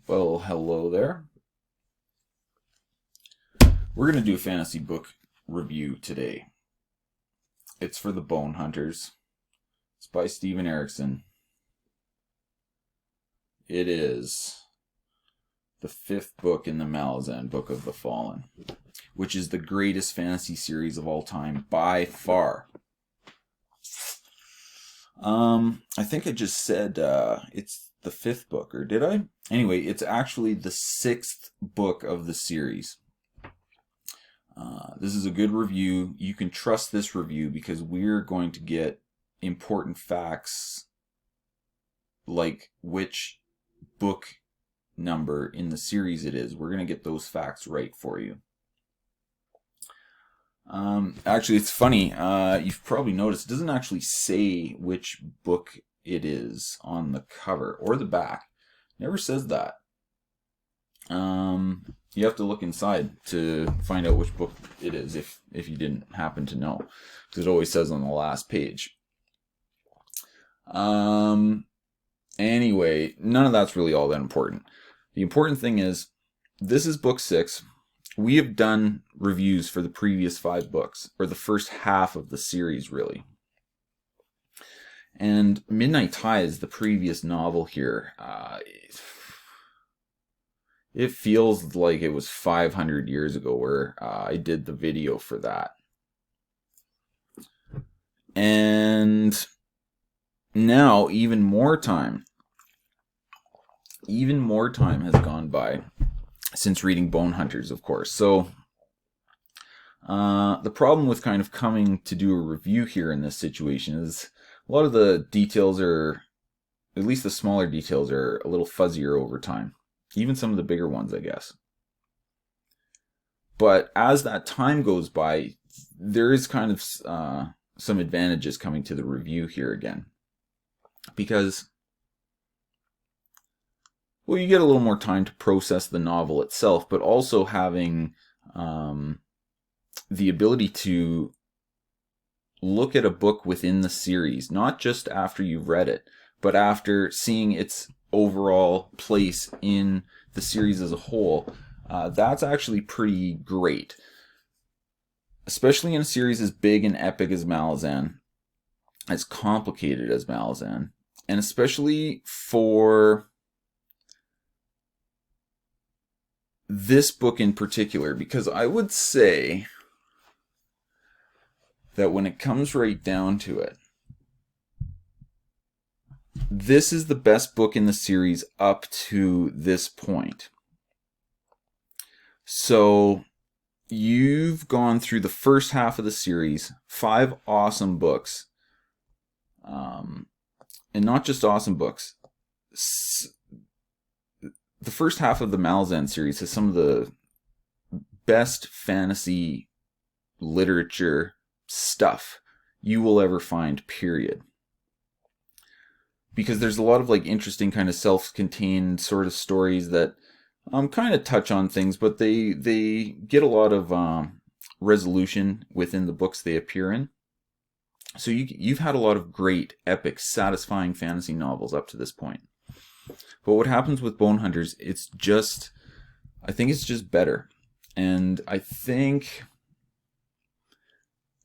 Well, hello there. We're going to do a fantasy book review today. It's for the Bonehunters. It's by Steven Erikson. It is the 5th book in the Malazan Book of the Fallen, which is the greatest fantasy series of all time by far. I think I just said it's the 5th book, or did I? Anyway, it's actually the 6th book of the series. This is a good review. You can trust this review because we're going to get important facts like which book number in the series it is. We're going to get those facts right for you. Actually, it's funny. You've probably noticed it doesn't actually say which book it is on the cover or the back. It never says that. You have to look inside to find out which book it is if you didn't happen to know, because it always says on the last page. Anyway, none of that's really all that important. The important thing is, this is book 6. We have done reviews for the previous 5 books, or the first half of the series, really. And Midnight Tides, the previous novel here, it feels like it was 500 years ago where I did the video for that. And now even more time has gone by since reading Bonehunters, of course. So the problem with kind of coming to do a review here in this situation is a lot of the details are, at least the smaller details, are a little fuzzier over time. Even some of the bigger ones, I guess. But as that time goes by, there is kind of some advantages coming to the review here again. Because, well, you get a little more time to process the novel itself, but also having the ability to look at a book within the series, not just after you've read it, but after seeing its overall place in the series as a whole. That's actually pretty great, especially in a series as big and epic as Malazan, as complicated as Malazan, and especially for this book in particular, because I would say that when it comes right down to it, this is the best book in the series up to this point. So you've gone through the first half of the series, 5 awesome books, and not just awesome books. The first half of the Malazan series has some of the best fantasy literature stuff you will ever find, period. Because there's a lot of like interesting kind of self-contained sort of stories that kind of touch on things, but they get a lot of resolution within the books they appear in. So you've had a lot of great, epic, satisfying fantasy novels up to this point. But what happens with Bonehunters, I think it's just better. And I think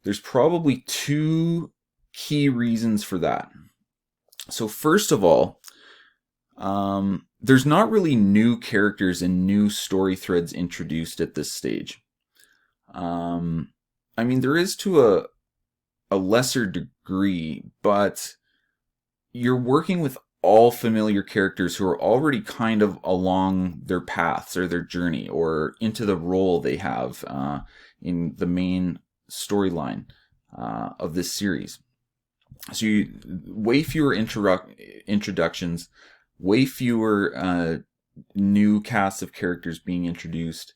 there's probably 2 key reasons for that. So first of all, there's not really new characters and new story threads introduced at this stage. I mean, there is to a lesser degree, but you're working with all familiar characters who are already kind of along their paths or their journey or into the role they have in the main storyline of this series. So way fewer introductions, way fewer new casts of characters being introduced,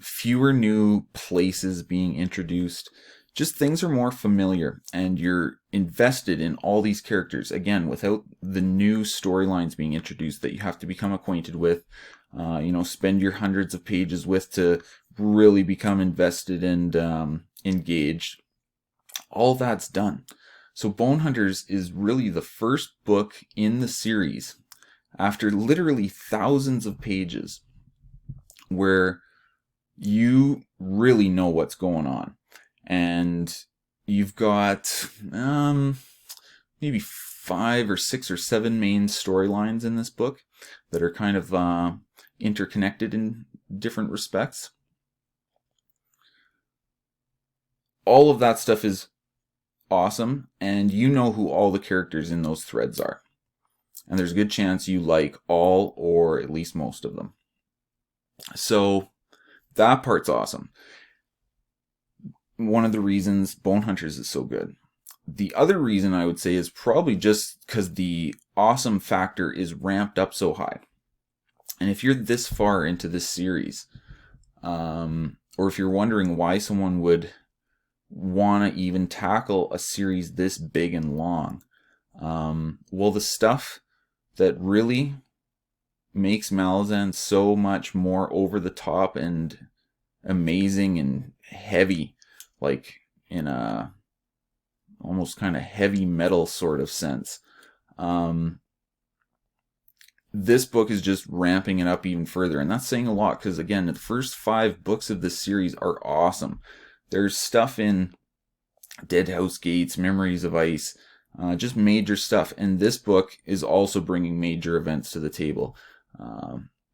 fewer new places being introduced. Just things are more familiar, and you're invested in all these characters, again, without the new storylines being introduced that you have to become acquainted with, spend your hundreds of pages with to really become invested and engaged. All that's done. So Bonehunters is really the first book in the series after literally thousands of pages where you really know what's going on. And you've got maybe 5 or 6 or 7 main storylines in this book that are kind of interconnected in different respects. All of that stuff is awesome, and you know who all the characters in those threads are. And there's a good chance you like all or at least most of them. So that part's awesome. One of the reasons Bonehunters is so good. The other reason I would say is probably just because the awesome factor is ramped up so high. And if you're this far into this series, or if you're wondering why someone would want to even tackle a series this big and long, well, the stuff that really makes Malazan so much more over the top and amazing and heavy, like in a almost kind of heavy metal sort of sense. This book is just ramping it up even further, and that's saying a lot because, again, the first 5 books of this series are awesome. There's stuff in Dead House Gates, Memories of Ice, just major stuff, and this book is also bringing major events to the table.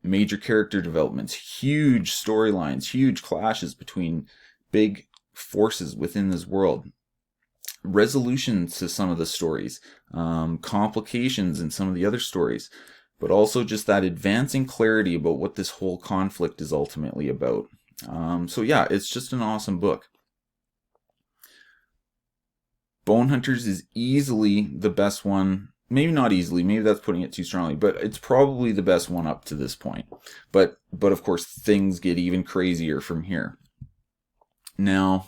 Major character developments, huge storylines, huge clashes between big forces within this world, resolutions to some of the stories, complications in some of the other stories, but also just that advancing clarity about what this whole conflict is ultimately about. So yeah, it's just an awesome book. Bonehunters is easily the best one. Maybe not easily, maybe that's putting it too strongly, but it's probably the best one up to this point. But of course, things get even crazier from here. Now,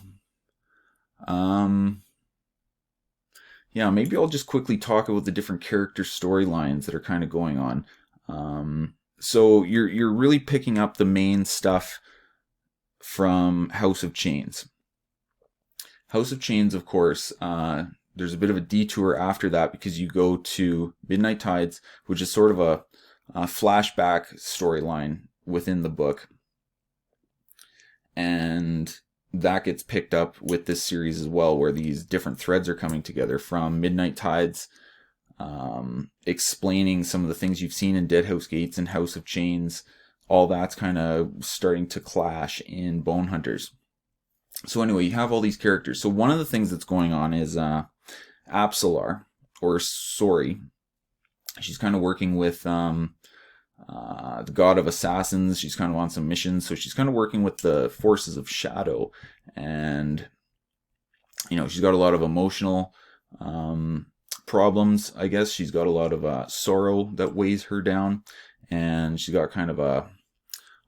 yeah, maybe I'll just quickly talk about the different character storylines that are kind of going on. So you're really picking up the main stuff from House of Chains. House of Chains, of course, there's a bit of a detour after that because you go to Midnight Tides, which is sort of a flashback storyline within the book. And that gets picked up with this series as well, where these different threads are coming together from Midnight Tides, explaining some of the things you've seen in Dead House Gates and House of Chains. All that's kind of starting to clash in Bonehunters. So anyway, you have all these characters. So one of the things that's going on is Apsalar, or Sori. She's kind of working with the god of assassins. She's kind of on some missions, so she's kind of working with the forces of shadow, and she's got a lot of emotional problems. I guess she's got a lot of sorrow that weighs her down, and she's got kind of a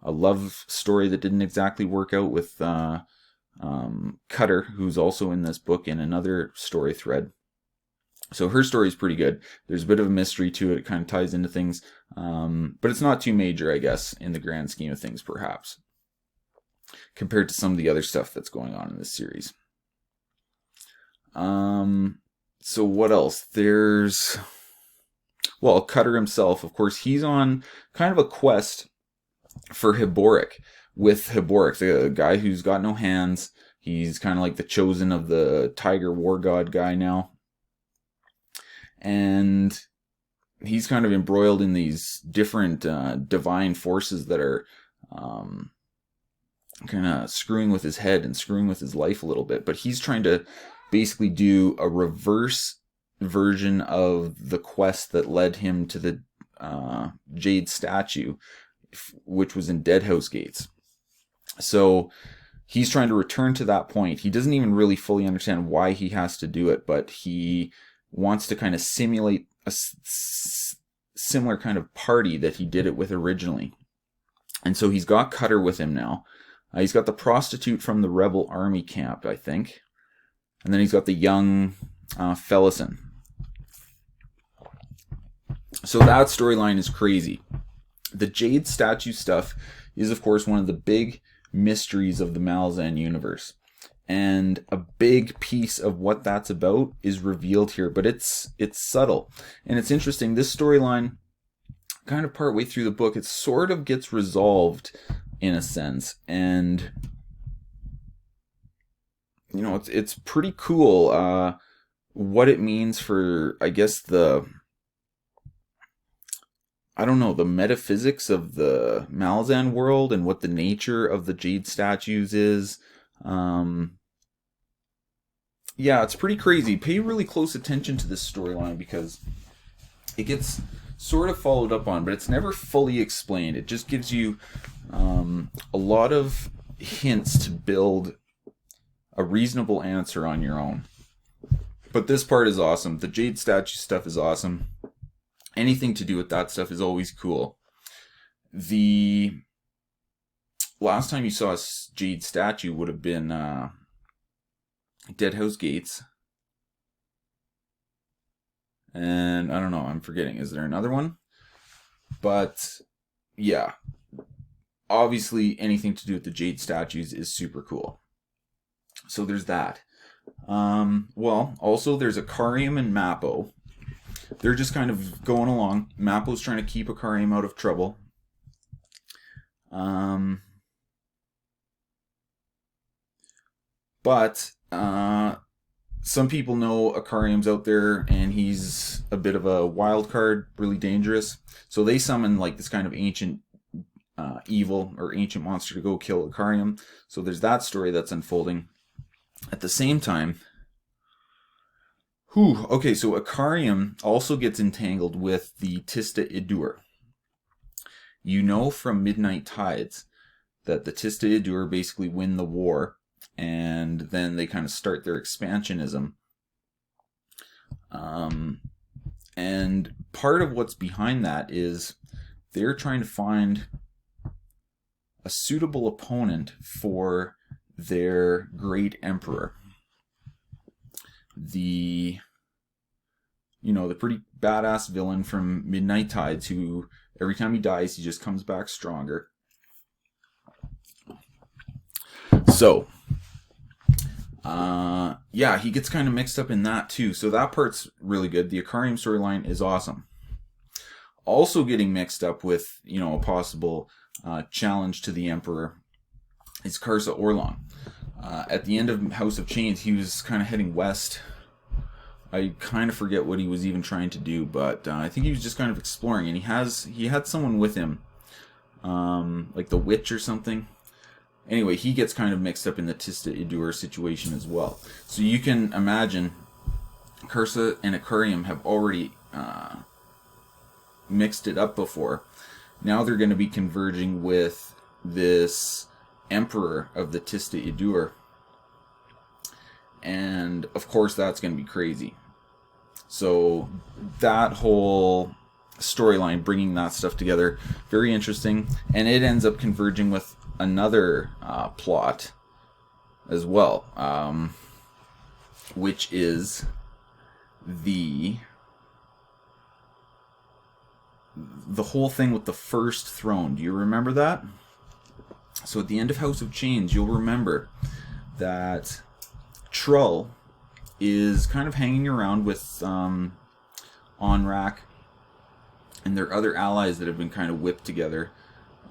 love story that didn't exactly work out with Cutter, who's also in this book in another story thread. So her story is pretty good. There's a bit of a mystery to it. It kind of ties into things. But it's not too major, I guess, in the grand scheme of things, perhaps, compared to some of the other stuff that's going on in this series. So what else? There's, well, Cutter himself, of course, he's on kind of a quest for Hiboric, with Hiboric, the guy who's got no hands. He's kind of like the chosen of the tiger war god guy now. And he's kind of embroiled in these different divine forces that are kind of screwing with his head and screwing with his life a little bit. But he's trying to basically do a reverse version of the quest that led him to the Jade statue, which was in Dead House Gates. So he's trying to return to that point. He doesn't even really fully understand why he has to do it, but he wants to kind of simulate a similar kind of party that he did it with originally. And so he's got Cutter with him now. He's got the prostitute from the rebel army camp, I think. And then he's got the young Felison. So that storyline is crazy. The Jade statue stuff is, of course, one of the big mysteries of the Malazan universe. And a big piece of what that's about is revealed here, but it's subtle. And it's interesting. This storyline kind of partway through the book, it sort of gets resolved in a sense, and it's pretty cool what it means for, I guess, the metaphysics of the Malazan world and what the nature of the jade statues is. Yeah, it's pretty crazy. Pay really close attention to this storyline because it gets sort of followed up on, but it's never fully explained. It just gives you a lot of hints to build a reasonable answer on your own. But this part is awesome. The jade statue stuff is awesome. Anything to do with that stuff is always cool. The last time you saw a jade statue would have been Deadhouse Gates. And I don't know, I'm forgetting. Is there another one? But yeah, obviously anything to do with the jade statues is super cool. So there's that. Well, also there's Akarium and Mappo. They're just kind of going along. Mappo's trying to keep Akarium out of trouble. But some people know Akarium's out there and he's a bit of a wild card, really dangerous. So they summon like this kind of ancient evil or ancient monster to go kill Akarium. So there's that story that's unfolding. At the same time, okay, so Akarium also gets entangled with the Tista Idur. You know from Midnight Tides that the Tista Idur basically win the war, and then they kind of start their expansionism. And part of what's behind that is they're trying to find a suitable opponent for their great emperor. The pretty badass villain from Midnight Tides who every time he dies he just comes back stronger. So yeah, he gets kind of mixed up in that too. So that part's really good. The Akarium storyline is awesome. Also getting mixed up with, a possible challenge to the Emperor is Karsa Orlong. At the end of House of Chains, he was kind of heading west. I kind of forget what he was even trying to do, but I think he was just kind of exploring, and he had someone with him, like the witch or something. Anyway, he gets kind of mixed up in the Tista Idur situation as well. So you can imagine Karsa and Akarium have already mixed it up before. Now they're going to be converging with this emperor of the Tista Idur. And of course that's going to be crazy. So that whole storyline, bringing that stuff together, very interesting. And it ends up converging with another plot as well, which is the whole thing with the first throne. Do you remember that? So at the end of House of Chains, you'll remember that Trull is kind of hanging around with Onrak and their other allies that have been kind of whipped together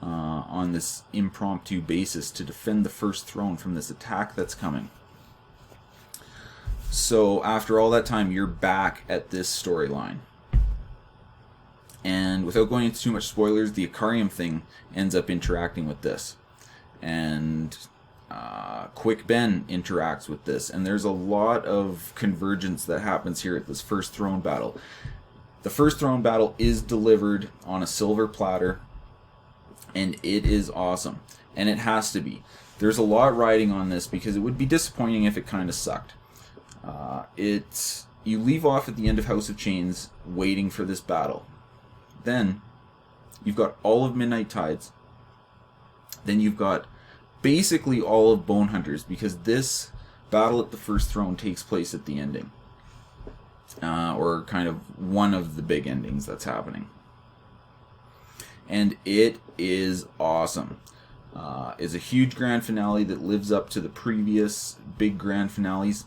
on this impromptu basis to defend the first throne from this attack that's coming. So after all that time, you're back at this storyline. And without going into too much spoilers, the Akarium thing ends up interacting with this. And Quick Ben interacts with this. And there's a lot of convergence that happens here at this first throne battle. The first throne battle is delivered on a silver platter. And it is awesome. And it has to be. There's a lot riding on this because it would be disappointing if it kind of sucked. You leave off at the end of House of Chains waiting for this battle. Then you've got all of Midnight Tides. Then you've got basically all of Bonehunters, because this battle at the first throne takes place at the ending. Or kind of one of the big endings that's happening. And it is awesome. It's a huge grand finale that lives up to the previous big grand finales.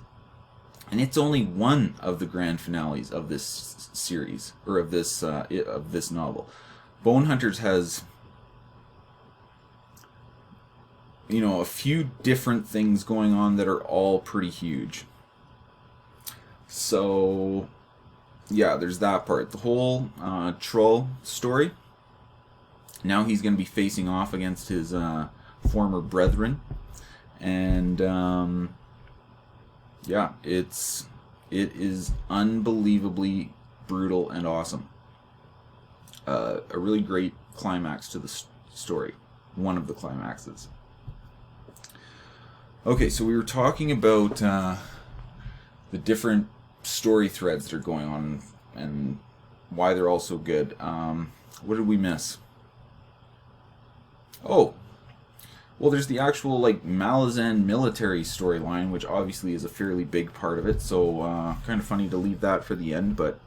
And it's only one of the grand finales of this series, or of this novel. Bonehunters has, a few different things going on that are all pretty huge. So, yeah, there's that part. The whole troll story. Now he's going to be facing off against his former brethren. And, yeah, it is unbelievably brutal and awesome. A really great climax to the story. One of the climaxes. Okay, so we were talking about the different story threads that are going on and why they're all so good. What did we miss? Oh, well, there's the actual Malazan military storyline, which obviously is a fairly big part of it. So kind of funny to leave that for the end, but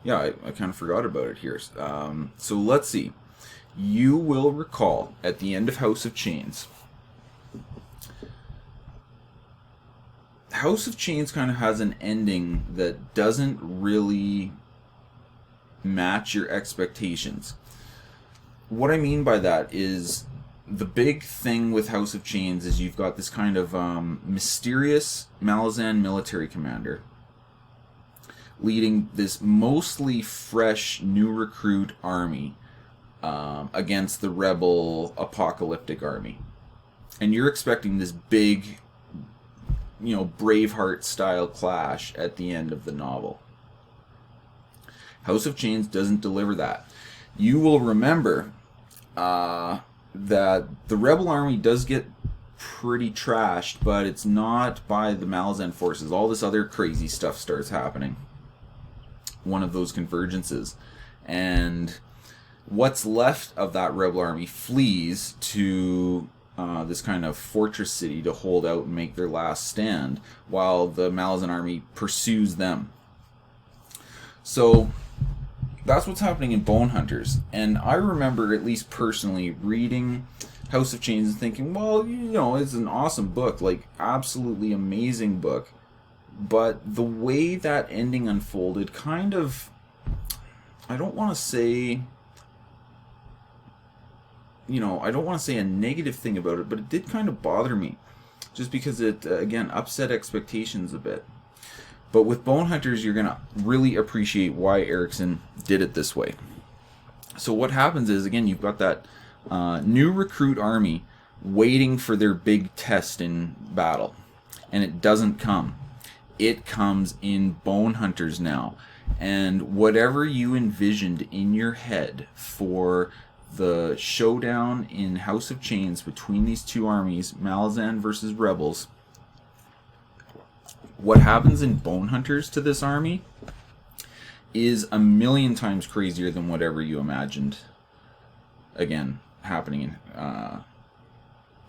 yeah, I kind of forgot about it here. So let's see. You will recall at the end of House of Chains. House of Chains kind of has an ending that doesn't really match your expectations. What I mean by that is the big thing with House of Chains is you've got this kind of mysterious Malazan military commander leading this mostly fresh new recruit army against the rebel apocalyptic army. And you're expecting this big, Braveheart style clash at the end of the novel. House of Chains doesn't deliver that. You will remember that the rebel army does get pretty trashed, but it's not by the Malazan forces. All this other crazy stuff starts happening. One of those convergences. And what's left of that rebel army flees to this kind of fortress city to hold out and make their last stand, while the Malazan army pursues them. So that's what's happening in Bonehunters. And I remember, at least personally, reading House of Chains and thinking, well, it's an awesome book, absolutely amazing book. But the way that ending unfolded kind of, I don't want to say a negative thing about it, but it did kind of bother me. Just because it, again, upset expectations a bit. But with Bonehunters, you're going to really appreciate why Erikson did it this way. So what happens is, again, you've got that new recruit army waiting for their big test in battle. And it doesn't come. It comes in Bonehunters now. And whatever you envisioned in your head for the showdown in House of Chains between these two armies, Malazan versus Rebels, what happens in Bonehunters to this army is a million times crazier than whatever you imagined, again, happening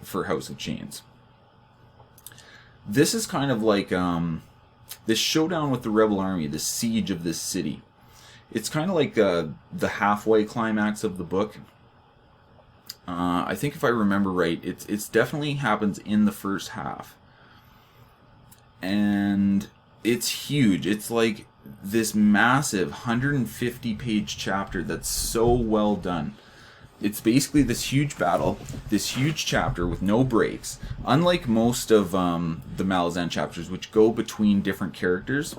for House of Chains. This is kind of like this showdown with the Rebel army, the siege of this city. It's kind of like the halfway climax of the book. I think if I remember right, it's definitely happens in the first half. And it's huge. It's like this massive 150-page chapter that's so well done. It's basically this huge battle, this huge chapter with no breaks. Unlike most of the Malazan chapters, which go between different characters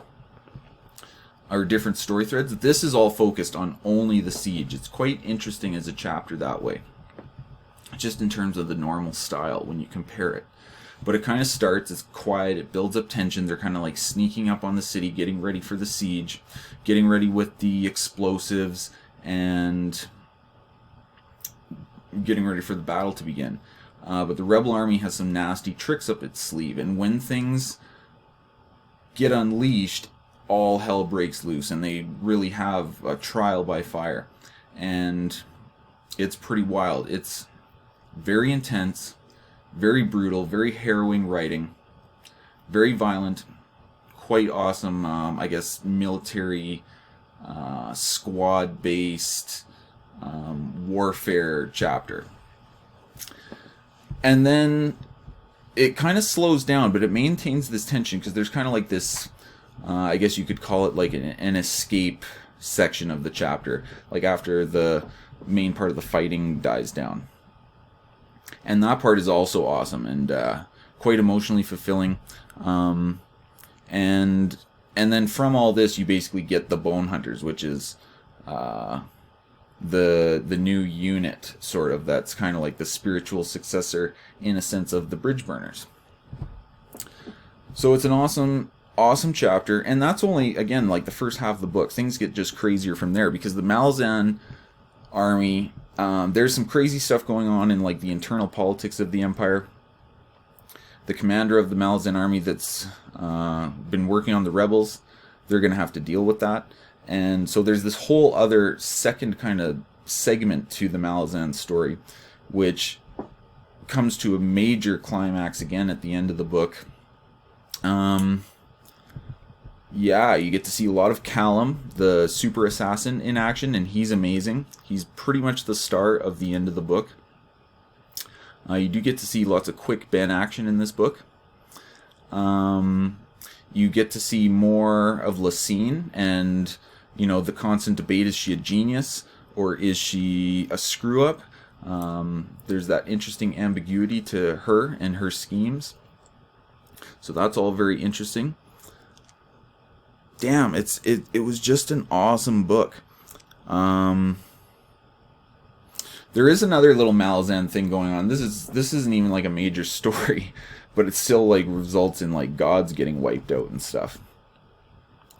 or different story threads, this is all focused on only the siege. It's quite interesting as a chapter that way, just in terms of the normal style when you compare it. But it kind of starts, it's quiet, it builds up tension. They're kind of like sneaking up on the city, getting ready for the siege, getting ready with the explosives, and getting ready for the battle to begin. But the Rebel army has some nasty tricks up its sleeve, and when things get unleashed, all hell breaks loose, and they really have a trial by fire. And it's pretty wild. It's very intense, very brutal, very harrowing writing, very violent, quite awesome, military, squad-based warfare chapter. And then it kind of slows down, but it maintains this tension because there's kind of like this, I guess you could call it like an escape section of the chapter, like after the main part of the fighting dies down. And that part is also awesome and quite emotionally fulfilling. And then from all this, you basically get the Bonehunters, which is the new unit, sort of, that's kind of like the spiritual successor in a sense of the Bridge Burners. So it's an awesome chapter, and that's only, again, like the first half of the book. Things get just crazier from there, because the Malazan army, there's some crazy stuff going on in like the internal politics of the Empire. The commander of the Malazan army that's been working on the rebels, they're going to have to deal with that. And so there's this whole other second kind of segment to the Malazan story, which comes to a major climax again at the end of the book. Yeah, you get to see a lot of Callum, the super assassin, in action, and he's amazing. He's pretty much the star of the end of the book. You do get to see lots of quick Ben action in this book. You get to see more of Lacine, and the constant debate, is she a genius or is she a screw-up? There's that interesting ambiguity to her and her schemes. So that's all very interesting. Damn, it was just an awesome book. There is another little Malazan thing going on. This isn't even like a major story, but it still like results in like gods getting wiped out and stuff.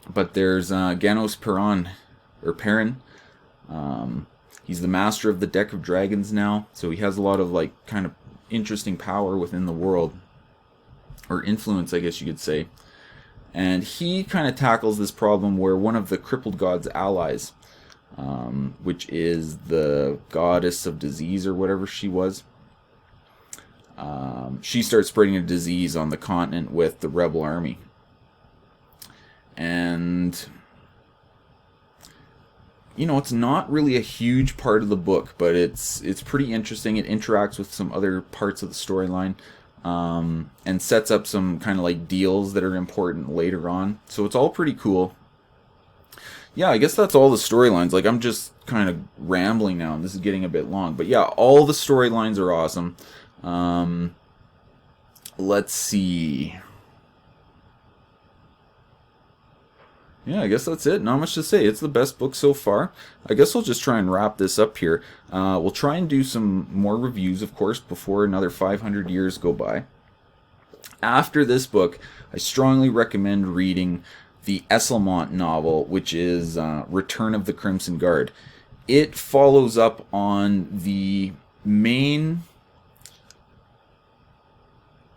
But there's Ganos Perrin. He's the master of the Deck of Dragons now, so he has a lot of like kind of interesting power within the world, or influence, I guess you could say. And he kind of tackles this problem where one of the crippled god's allies, which is the goddess of disease or whatever she was, she starts spreading a disease on the continent with the rebel army. And it's not really a huge part of the book, but it's pretty interesting. It interacts with some other parts of the storyline, and sets up some kind of like deals that are important later on. So it's all pretty cool. Yeah, I guess that's all the storylines. Like, I'm just kind of rambling now, and this is getting a bit long. But yeah, all the storylines are awesome. Let's see. Yeah, I guess that's it. Not much to say. It's the best book so far. I guess I'll just try and wrap this up here. We'll try and do some more reviews, of course, before another 500 years go by. After this book, I strongly recommend reading the Esselmont novel, which is Return of the Crimson Guard. It follows up on the main...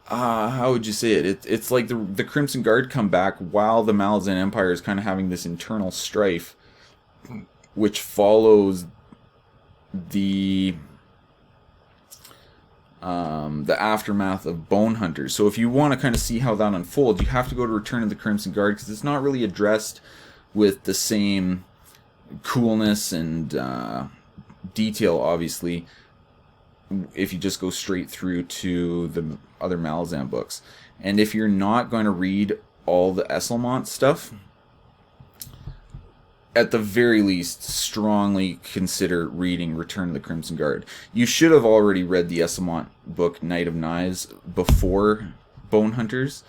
how would you say it? It's like the Crimson Guard come back while the Malazan Empire is kind of having this internal strife, which follows the aftermath of Bonehunters. So if you want to kind of see how that unfolds, you have to go to Return of the Crimson Guard, because it's not really addressed with the same coolness and detail, obviously, if you just go straight through to the other Malazan books. And if you're not going to read all the Esselmont stuff, at the very least, strongly consider reading Return of the Crimson Guard. You should have already read the Esselmont book, Night of Knives, before Bonehunters.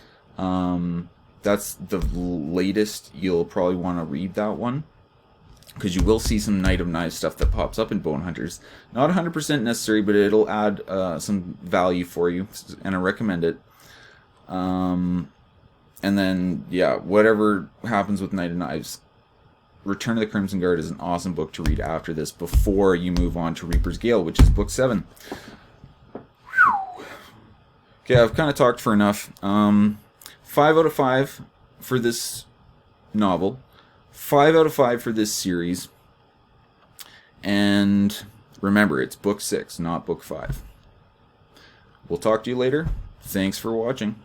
That's the latest you'll probably want to read that one, because you will see some Night of Knives stuff that pops up in Bonehunters. Not 100% necessary, but it'll add some value for you, and I recommend it. And then, yeah, whatever happens with Night of Knives, Return of the Crimson Guard is an awesome book to read after this, before you move on to Reaper's Gale, which is book 7. Okay, I've kind of talked for enough. 5 out of 5 for this novel. 5 out of 5 for this series. And remember, it's book 6, not book 5. We'll talk to you later. Thanks for watching.